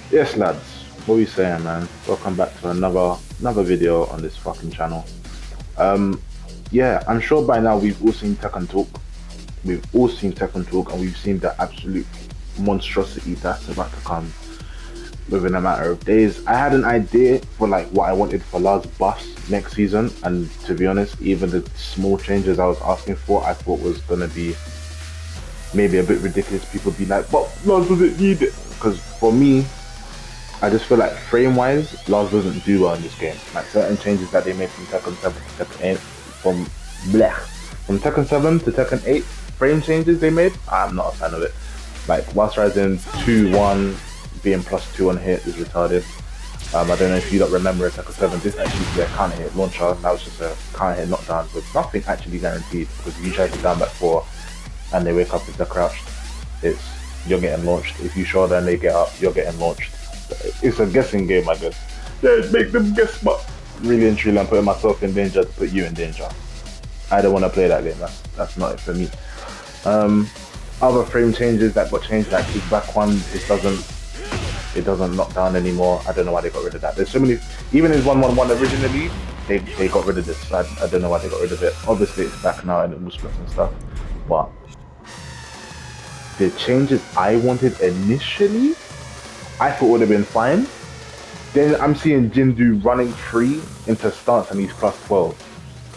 Yes, lads. What are we saying, man? Welcome back to another video on this fucking channel. Um, yeah, I'm sure by now we've all seen Tekken Talk. We've all seen Tekken Talk, and we've seen the absolute monstrosity that's about to come within a matter of days. I had an idea for like what I wanted for Lars buffs next season, and to be honest, even the small changes I was asking for, I thought was gonna be maybe a bit ridiculous. People be like, "But Lars doesn't need it," because for me, I just feel like frame wise, Lars doesn't do well in this game. Like certain changes that they made from Tekken 7 to Tekken 8, from Tekken 7 to Tekken 8, frame changes they made, I'm not a fan of it. Like whilst rising 2-1, being +2 on hit is retarded. I don't know if you don't remember Tekken 7, this actually used to be a counter hit launcher, that was just a counter hit knockdown with nothing actually guaranteed, because if you try to down back 4 and they wake up with the crouched, it's you're getting launched. If you show them they get up, you're getting launched. It's a guessing game, I guess. Yeah, make them guess, but really and truly, I'm putting myself in danger to put you in danger. I don't want to play that game. That's not it for me. Other frame changes that got changed, like kickback one, it doesn't knock down anymore. I don't know why they got rid of that. There's so many. Even in 1-1-1 originally, they got rid of this. I don't know why they got rid of it. Obviously, it's back now and it was splits and stuff, but the changes I wanted initially, I thought would have been fine. Then I'm seeing Jindu running free into stance and he's +12.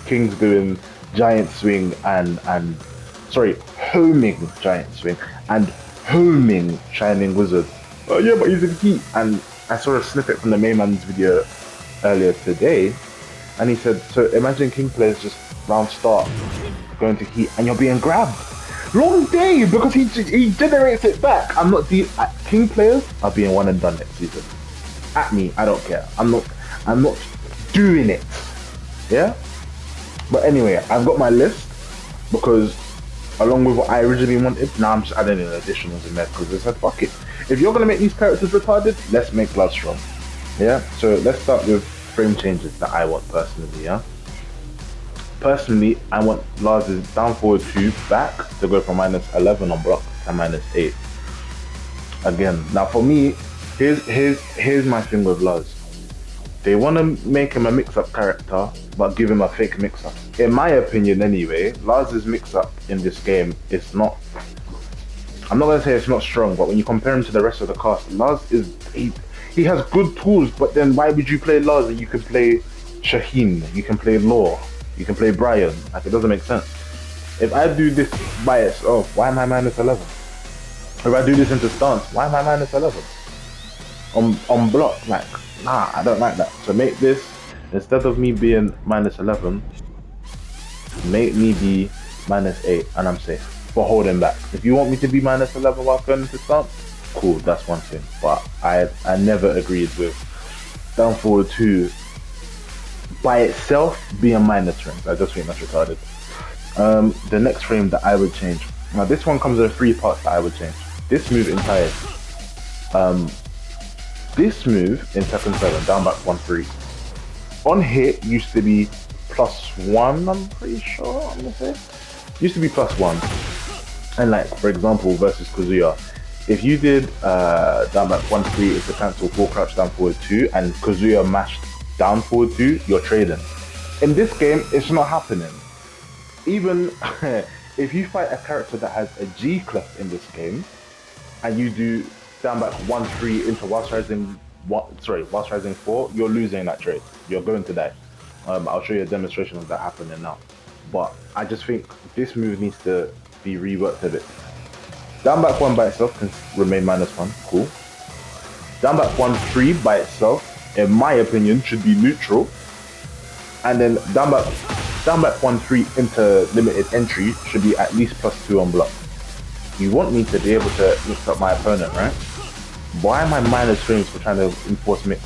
King's doing giant swing and sorry, homing giant swing and homing shining wizard. Oh yeah, but he's in heat. And I saw a snippet from the main man's video earlier today, and he said, so imagine King players just round start going to heat and you're being grabbed. Long day, because he generates it back. I'm not King players are being one and done next season. At me, I don't care. I'm not doing it. Yeah? But anyway, I've got my list because along with what I originally wanted, now I'm just adding in additionals in there because I said fuck it. If you're gonna make these characters retarded, let's make Lars strong. Yeah? So let's start with frame changes that I want personally, yeah? Personally, I want Lars' down forward 2 back to go from -11 on block to -8. Again, now for me, here's my thing with Lars. They want to make him a mix-up character, but give him a fake mix-up. In my opinion, anyway, Lars' mix-up in this game is not. I'm not gonna say it's not strong, but when you compare him to the rest of the cast, Lars is he has good tools. But then why would you play Lars and you can play Shaheen, you can play Law, you can play Brian? Like it doesn't make sense. If I do this by itself, why am I -11? If I do this into stance, why am I -11? On block, like, nah, I don't like that. So make this, instead of me being -11, make me be -8 and I'm safe for holding back. If you want me to be -11 while going into stance, cool, that's one thing. But I never agreed with down forward 2 by itself being minus frames. I just think that's retarded. The next frame that I would change. Now this one comes in 3 parts that I would change. This move entire. This move in Tekken 7, down back 1-3. On hit used to be +1, I'm pretty sure, I'm gonna say. Used to be +1. And like, for example, versus Kazuya, if you did down back 1-3, it's a cancel 4 crouch down forward 2, and Kazuya mashed down forward 2, you're trading. In this game, it's not happening. Even if you fight a character that has a G clef in this game, and you do down back 1-3 into whilst rising 4, you're losing that trade. You're going to die. I'll show you a demonstration of that happening now. But I just think this move needs to be reworked a bit. Down back 1 by itself can remain -1, cool. Down back 1-3 by itself, in my opinion, should be neutral. And then down back 1-3 into limited entry should be at least +2 on block. You want me to be able to mix up my opponent, right? Why am I minus frames for trying to enforce mix?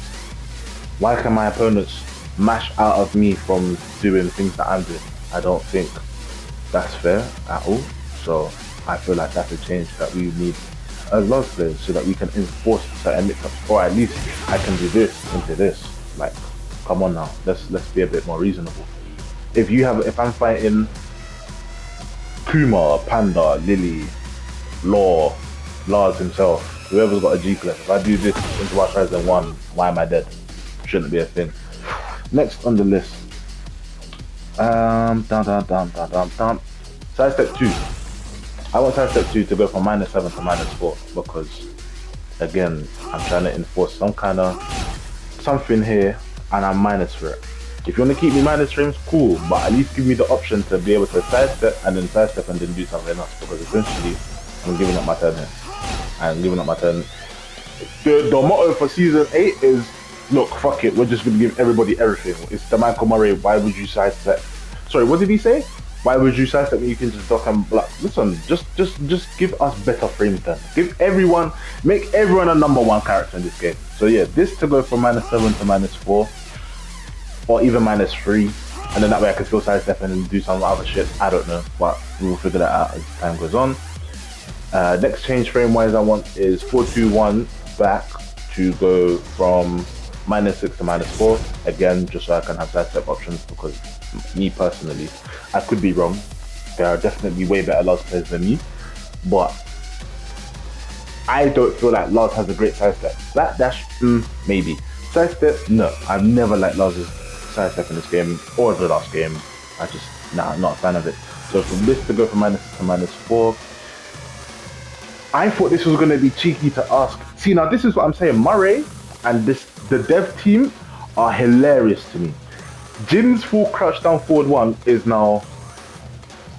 Why can my opponents mash out of me from doing things that I'm doing? I don't think that's fair at all. So I feel like that's a change that we need as Lars players so that we can enforce certain mix-ups, or at least I can do this into this. Like, come on now, let's be a bit more reasonable. If I'm fighting Kuma, Panda, Lily, Law, Lars himself, Whoever's got a G clip. If I do this into our Horizon 1, why am I dead? Shouldn't be a thing. Next on the list. Side step 2. I want side step 2 to go from -7 to -4 because, again, I'm trying to enforce some kind of something here and I'm minus for it. If you want to keep me minus frames, cool, but at least give me the option to be able to sidestep and then do something else, because essentially I'm giving up my turn here. I'm giving up my turn. The motto for season 8 is, look, fuck it, we're just gonna give everybody everything. It's the Michael Murray, why would you sidestep? Sorry, what did he say? Why would you sidestep when you can just duck and block? Listen, just give us better frames then. Make everyone a #1 character in this game. So yeah, this to go from -7 to -4. Or even -3, and then that way I can still sidestep and do some other shit. I don't know, but we'll figure that out as time goes on. Next change frame wise I want is 4-2-1 back to go from -6 to -4. Again, just so I can have sidestep options, because me personally, I could be wrong. There are definitely way better Lars players than me, but I don't feel like Lars has a great sidestep. Backdash, maybe. Sidestep, no. I've never liked Lars' sidestep in this game or the last game. I'm not a fan of it. So from this to go from -6 to -4, I thought this was going to be cheeky to ask. See, now this is what I'm saying. Murray and the dev team are hilarious to me. Jin's full crouch down forward 1 is now,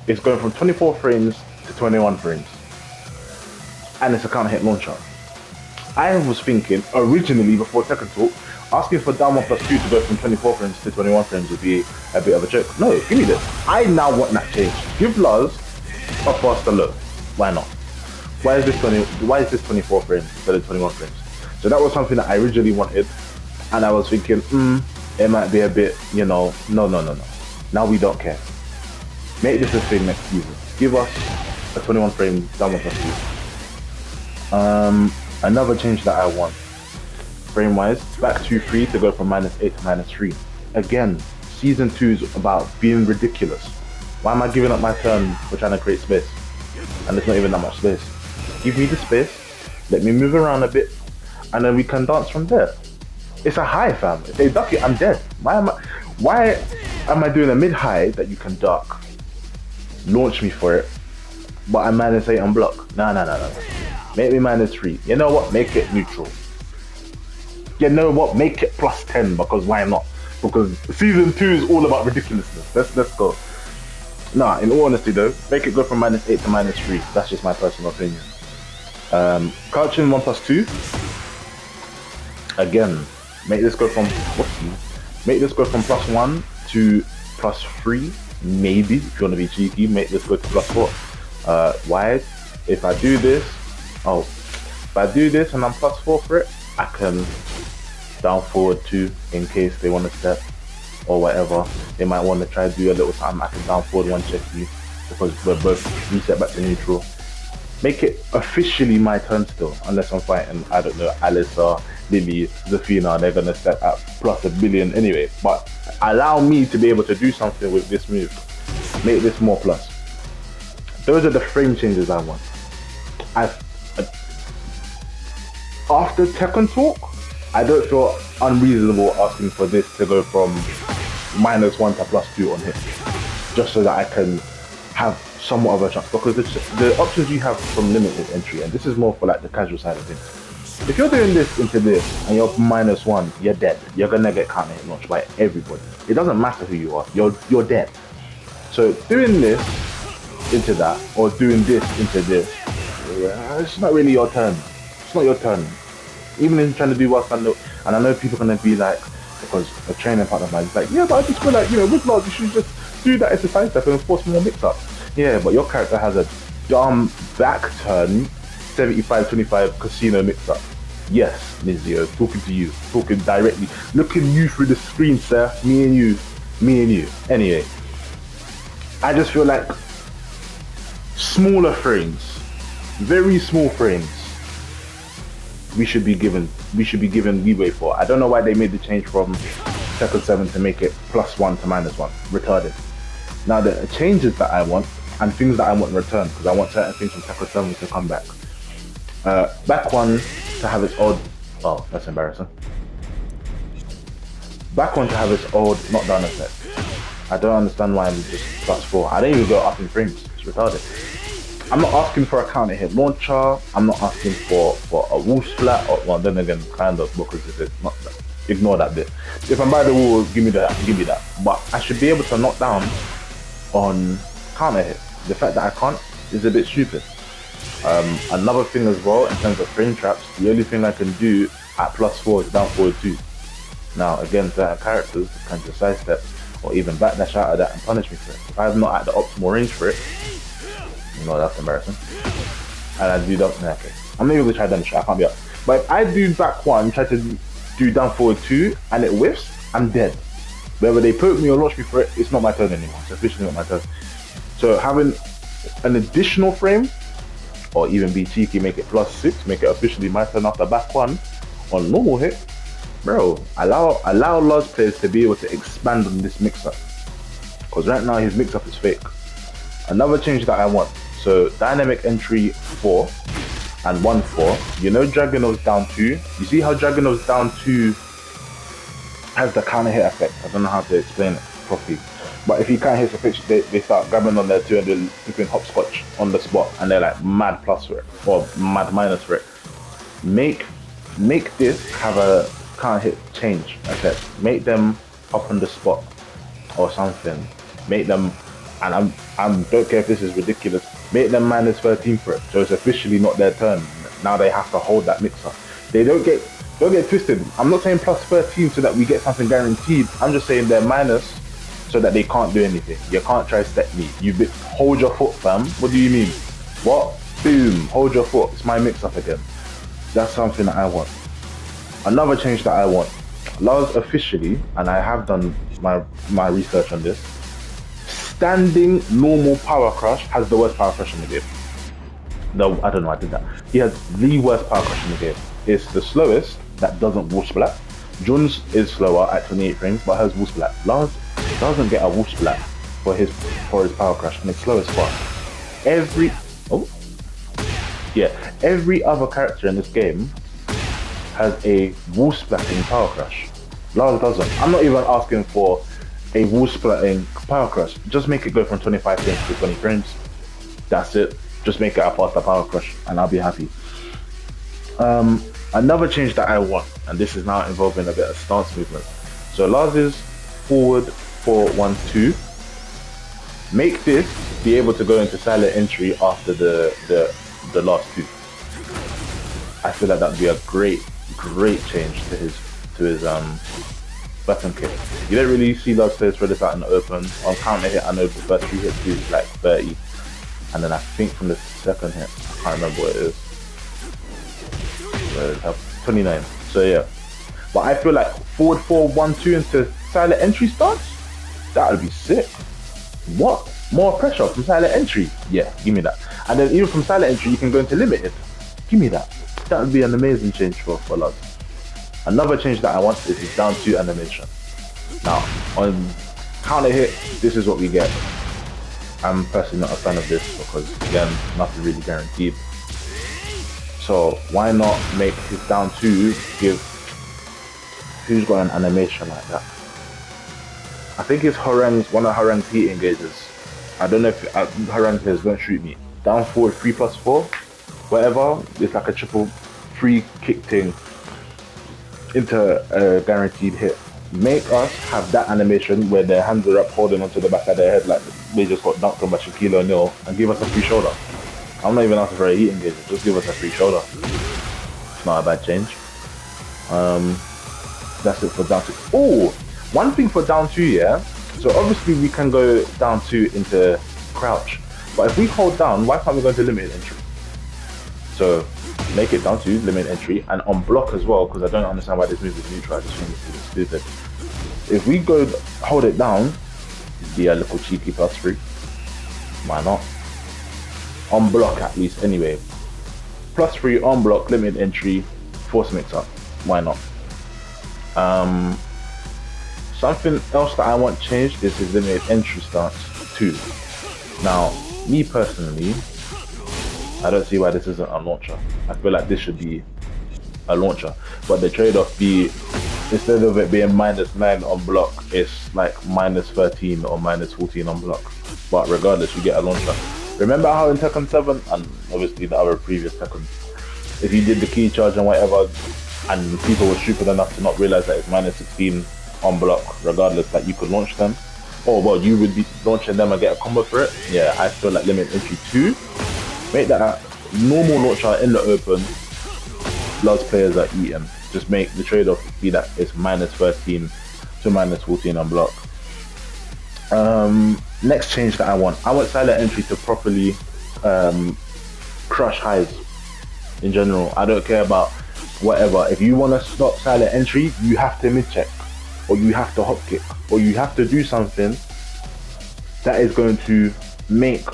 it's going from 24 frames to 21 frames, and it's a counter hit launcher. I was thinking originally before Tekken Talk, asking for down 1+2 to go from 24 frames to 21 frames would be a bit of a joke. No, give me this. I now want that change. Give Lars a faster low. Why not? Why is this 24 frames instead of 21 frames? So that was something that I originally wanted, and I was thinking, it might be a bit, no. Now we don't care. Make this a thing next season. Give us a 21 frame down 1+2. Another change that I want, frame wise, back 2-3 to go from -8 to -3. Again, season 2 is about being ridiculous. Why am I giving up my turn for trying to create space? And there's not even that much space. Give me the space, let me move around a bit, and then we can dance from there. It's a high, fam. If they duck it, I'm dead. Why am I doing a mid-high that you can duck? Launch me for it, but I'm -8 on block. No. Make me -3. You know what? Make it neutral. You know what? Make it +10, because why not? Because season 2 is all about ridiculousness. Let's go. Nah, in all honesty though, make it go from -8 to -3. That's just my personal opinion. Crouching 1+2. Again, make this go from +1 to +3. Maybe if you want to be cheeky, make this go to +4. Why? If I do this and I'm +4 for it, I can down forward 2 in case they want to step or whatever. They might want to try to do a little something. I can down forward 1 check you, because we're both reset back to neutral. Make it officially my turn still, unless I'm fighting, I don't know, Alyssa, Lily, Zafina. They're gonna step at +1 billion anyway, but allow me to be able to do something with this move. Make this more plus. Those are the frame changes I want. After Tekken Talk, I don't feel unreasonable asking for this to go from -1 to +2 on hit, just so that I can have somewhat of a chance, because the options you have from limited entry, and this is more for like the casual side of things. If you're doing this into this and you're -1, you're dead. You're gonna get counter hit launched by everybody. It doesn't matter who you are, you're dead. So doing this into that, or doing this into this, it's not really your turn. It's not your turn. Even in trying to do what I know, and I know people are gonna be like, because a training partner of mine is like, yeah, but I just feel like, with Lars, you should just do that as a side step and force more mix up. Yeah, but your character has a dumb back turn 75-25 casino mix up. Yes, Nizio, talking to you, talking directly, looking you through the screen, sir. Me and you. Anyway, I just feel like smaller frames, very small frames, we should be given leeway for. I don't know why they made the change from Tekken 7 to make it +1 to -1. Retarded. Now the changes that I want and things that I want in return, because I want certain things from Tekken 7 to come back. Back one to have its old. Oh, that's embarrassing. Back one to have its old knockdown effect. I don't understand why I'm just +4. I didn't even go up in frames. It's retarded. I'm not asking for a counter hit launcher. I'm not asking for a wall splat. Or, well, then again, kind of, because if it's not that, ignore that bit. If I'm by the wall, give me that. But I should be able to knock down on counter hit. The fact that I can't is a bit stupid. Another thing as well, in terms of frame traps, the only thing I can do at +4 is down forward 2. Now, again, certain characters can just sidestep or even backdash out of that and punish me for it. If I'm not at the optimal range for it, you know, that's embarrassing. And I do that, okay. I'm not even gonna try down the shot, I can't be up. But if I do back one, try to do down forward 2, and it whiffs, I'm dead. Whether they poke me or launch me for it, it's not my turn anymore. It's officially not my turn. So having an additional frame, or even be cheeky, make it +6, make it officially my turn after back one on normal hit, bro, allow Lars players to be able to expand on this mix-up. Because right now his mix-up is fake. Another change that I want, so dynamic entry 4 and 1-4. You know Dragunov's down 2? You see how Dragunov's down 2 has the counter hit effect? I don't know how to explain it properly. But if you can't hit the pitch, they start grabbing on their 2 and they're flipping hopscotch on the spot, and they're like mad plus for it, or mad minus for it. Make this have a counter hit change effect. Make them up on the spot or something. Make them, and I'm don't care if this is ridiculous, make them -13 for it. So it's officially not their turn. Now they have to hold that mix up. They don't get twisted. I'm not saying +13 so that we get something guaranteed. I'm just saying they're minus so that they can't do anything. You can't try step me. Hold your foot, fam. What do you mean? What? Boom. Hold your foot. It's my mix up again. That's something that I want. Another change that I want. Lars officially, and I have done my research on this, standing normal power crush has the worst power crush in the game. No, I don't know, I did that. He has the worst power crush in the game. It's the slowest that doesn't wall splat. Jun's is slower at 28 frames, but has wall splat. Lars doesn't get a wall splat for his power crush, and it's slow as fuck. Every other character in this game has a wall splatting power crush. Lars doesn't. I'm not even asking for a wall splatting power crush. Just make it go from 25 frames to 20 frames. That's it. Just make it a faster power crush and I'll be happy. Another change that I want, and this is now involving a bit of stance movement. So Lars is forward 4-1-2. Make this be able to go into silent entry after the last 2. I feel like that would be a great change to his weapon kit. You don't really see Lars players spread this out in the open. On counter hit, I know the first 3 hits is like 30, and then I think from the second hit, I can't remember what it is. 29. So yeah, but I feel like forward 4-1-2 into silent entry stance, that would be sick. What? More pressure from silent entry? Yeah, give me that. And then even from silent entry, you can go into limited. Give me that. That would be an amazing change for Lars. Another change that I want is his down 2 animation. Now, on counter hit, this is what we get. I'm personally not a fan of this because, again, nothing really guaranteed. So why not make his down 2 give who's got an animation like that? I think it's one of Harang's heat engages. I don't know if Harang players don't shoot me. Down forward 3+4, whatever. It's like a triple free kick thing into a guaranteed hit. Make us have that animation where their hands are up holding onto the back of their head like they just got dunked on by Shaquille O'Neal, and give us a free shoulder. I'm not even asking for a heat engage, just give us a free shoulder. It's not a bad change. That's it for down 2. Oh, one thing for down 2, yeah? So obviously we can go down 2 into crouch, but if we hold down, why can't we go into limited entry? So make it down 2, limit entry, and on block as well, because I don't understand why this move is neutral. I just think it's stupid. If we go hold it down, it'd be a little cheeky +3. Why not? On block at least anyway. +3 on block, limit entry, force mix up. Why not? Something else that I want changed is his limited entry stance too. Now, me personally, I don't see why this isn't a launcher. I feel like this should be a launcher, but the trade-off be, instead of it being -9 on block, it's like -13 or -14 on block. But regardless, you get a launcher. Remember how in Tekken 7 and obviously the other previous Tekken, if you did the key charge and whatever, and people were stupid enough to not realize that it's -16 on block, regardless, that you could launch them, or well, you would be launching them and get a combo for it. Yeah, I feel like Limit Entry 2, make that a normal launcher in the open. Lars players are eating. Just make the trade-off be that it's -13 to -14 on block. Next change that I want Silent Entry to properly crush highs in general. I don't care about whatever. If you want to stop Silent Entry, you have to mid-check, or you have to hop kick, or you have to do something that is going to make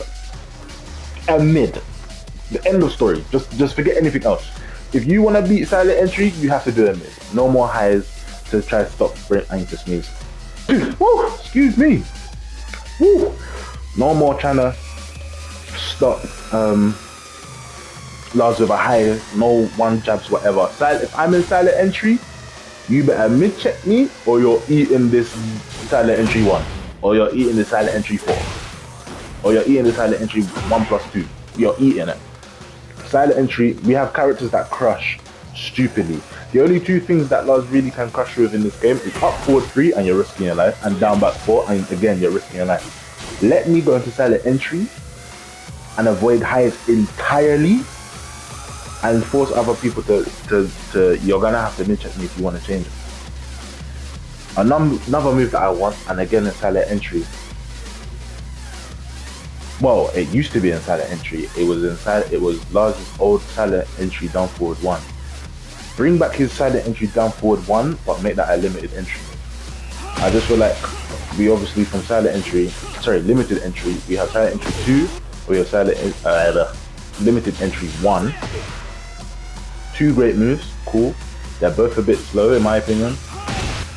a mid. The end of story. Just forget anything else. If you want to beat Silent Entry, you have to do a mid. No more highs to try to stop. I need to sneeze. Woo, excuse me. Woo. No more trying to stop Lars with a high, no one jabs, whatever. If I'm in Silent Entry, you better mid check me, or you're eating this Silent Entry 1, or you're eating the Silent Entry 4, or you're eating the Silent Entry 1+2. You're eating it. Silent Entry, we have characters that crush stupidly. The only two things that Lars really can crush with in this game is up forward 3 and you're risking your life, and down back 4 and again you're risking your life. Let me go into Silent Entry and avoid highs entirely, and force other people to you're gonna have to mid-check me if you want to change it. Another move that I want, and again in Silent Entry, well, it used to be in Silent Entry. It was Lars' old Silent Entry down forward 1. Bring back his Silent Entry down forward 1, but make that a limited entry. I just feel like we obviously from limited entry, we have Silent Entry 2, we have limited entry 1. 2 great moves, cool. They're both a bit slow in my opinion.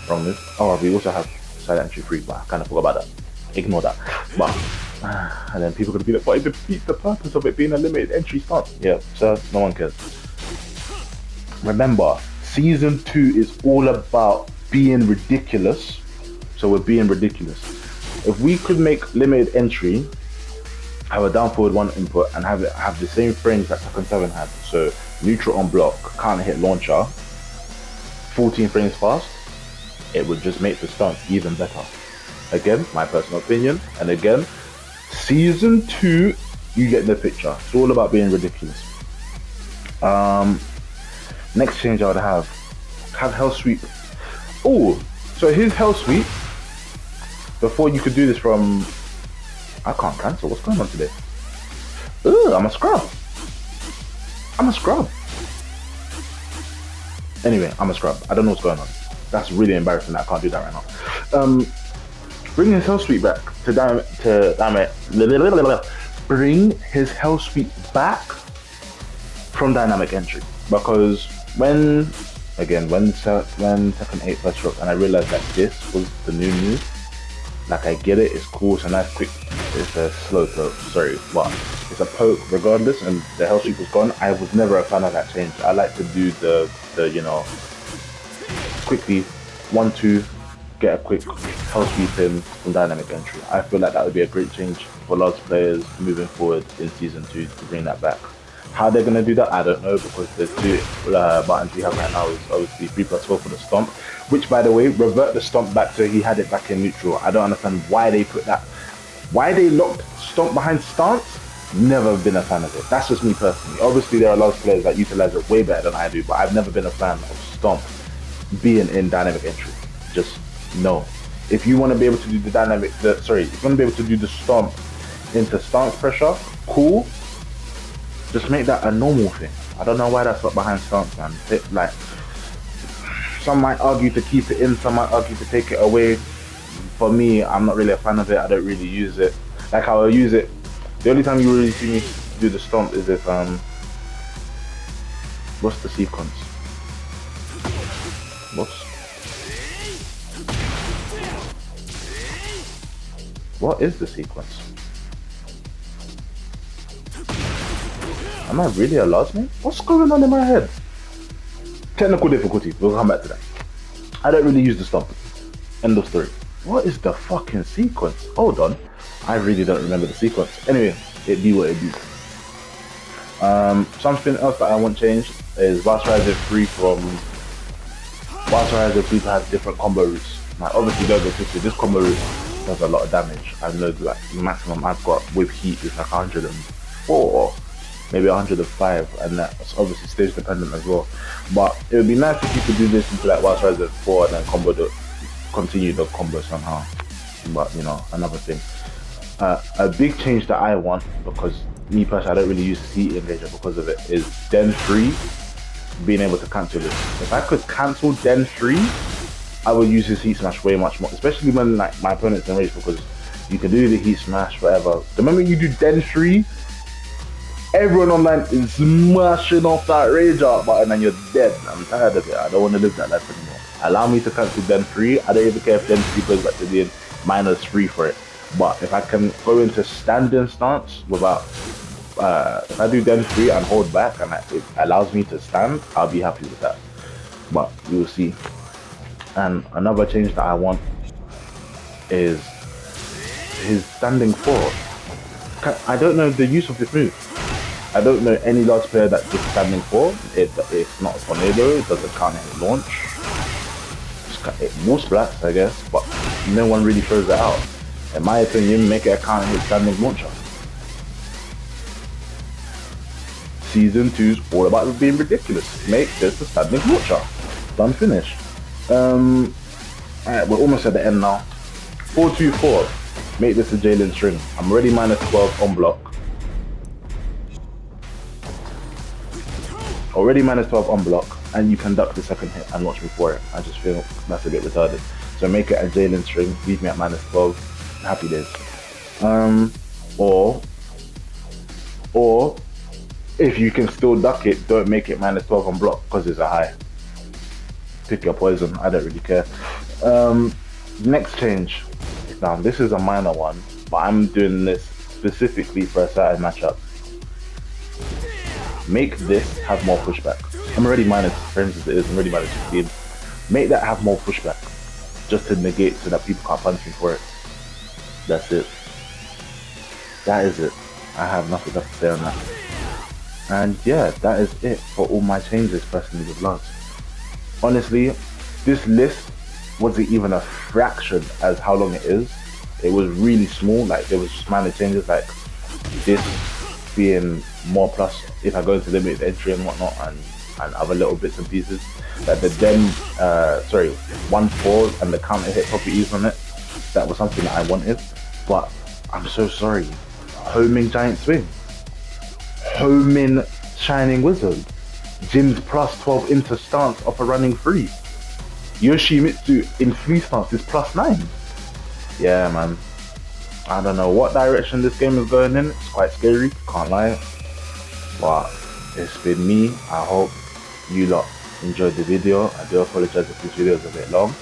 Wrong move. Oh, we also have Silent Entry 3, but I kind of forgot about that. Ignore that. But and then people are gonna be like, but it defeats the purpose of it being a limited entry stance. Yeah, so no one cares. Remember, season 2 is all about being ridiculous. So we're being ridiculous. If we could make limited entry, have a down forward 1 input, and have the same frames that Tekken 7 had. So neutral on block, can't hit launcher, 14 frames fast, it would just make the stance even better. Again, my personal opinion, and again, season 2, you get the picture. It's all about being ridiculous. Next change I would have Hell Sweep. Oh, so his Hell Sweep, before you could do this from, I can't cancel, what's going on today? Ugh, I'm a scrub. Anyway, I'm a scrub. I don't know what's going on. That's really embarrassing that I can't do that right now. Bring his Hell Sweep back bring his Hell Sweep back from dynamic entry, because when Tekken 8 first dropped and I realized that this was the new move, like I get it, it's cool, it's a nice quick, it's a slow poke, sorry, but it's a poke regardless, and the Hell Sweep was gone. I was never a fan of that change. I like to do the you know, quickly 1-2, get a quick Hell Sweep in from dynamic entry. I feel like that would be a great change for large players moving forward in season 2 to bring that back. How they're going to do that, I don't know, because the 2 buttons we have right now is obviously 3+4 for the stomp, which by the way, revert the stomp back to he had it back in neutral. I don't understand why they put that, why they locked stomp behind stance. Never been a fan of it. That's just me personally. Obviously there are large players that utilize it way better than I do, but I've never been a fan of stomp being in dynamic entry. Just no. If you want to be able to do if you want to be able to do the stomp into stance pressure, cool. Just make that a normal thing. I don't know why that's not behind stance, man. Like, some might argue to keep it in, some might argue to take it away. For me, I'm not really a fan of it. I don't really use it. Like, I will use it. The only time you really see me do the stomp is if what's the sequence? What is the sequence? Am I really a Lars main? What's going on in my head? Technical difficulty, we'll come back to that. I don't really use the stomp. End of story. What is the fucking sequence? Hold on. I really don't remember the sequence. Anyway, it be what it be. Something else that I want changed is Lars Horizon 3 from Lars Horizon 3 has different combo routes. Like obviously don't get twisted, this combo route does a lot of damage. I know like the maximum I've got with heat is like 104, maybe 105, and that's obviously stage dependent as well. But it would be nice if you could do this into like Lars Horizon 4 and then continue the combo somehow. But you know, another thing. A big change that I want, because me personally I don't really use the heat engager because of it, is Den 3 being able to cancel this. If I could cancel Den 3, I would use his heat smash way much more, especially when like my opponent's in rage, because you can do the heat smash forever. The moment you do Den 3, everyone online is smashing off that rage art button and you're dead. I'm tired of it. I don't want to live that life anymore. Allow me to cancel Den 3. I don't even care if Den 3 goes back to being -3 for it. But if I can go into standing stance without, if I do Den 3 and hold back and it allows me to stand, I'll be happy with that. But you will see. And another change that I want is his standing forward. I don't know the use of this move. I don't know any Lars player that does standing forward. It's not a tornado, it doesn't count his launch. It will splats, I guess, but no one really throws it out. In my opinion, make it a counter hit standing launcher. Season 2's all about being ridiculous. Make this a standing launcher. Done, finished. Alright, we're almost at the end now. 4-2-4. Make this a Jalen string. I'm already -12 on block. Already -12 on block, and you can duck the second hit and launch me for it. I just feel that's a bit retarded. So make it a Jalen string, leave me at -12. Happy days. Or if you can still duck it, don't make it -12 on block because it's a high. Pick your poison, I don't really care. Next change. Now this is a minor one, but I'm doing this specifically for a certain matchup. Make this have more pushback. I'm already -10 as it is, I'm already -16. Make that have more pushback, just to negate so that people can't punch me for it. That's it. That is it. I have nothing else to say on that. And yeah, that is it for all my changes personally with Lars. Honestly, this list wasn't even a fraction as how long it is. It was really small, like there was just minor changes like this being more plus if I go into limited entry and whatnot, and other little bits and pieces. Like the 1-4 and the counter hit properties on it. That was something that I wanted, but I'm so sorry. Homing Giant Swing, Homing Shining Wizard, Jin's +12 into stance off a running free, Yoshimitsu in free stance is +9. Yeah man, I don't know what direction this game is going in. It's quite scary, can't lie. But it's been me. I hope you lot enjoyed the video. I do apologize if this video is a bit long.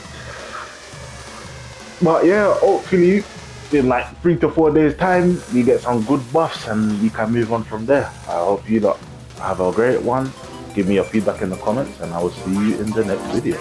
But yeah, hopefully in like 3 to 4 days time, we get some good buffs and we can move on from there. I hope you lot have a great one. Give me your feedback in the comments and I will see you in the next video.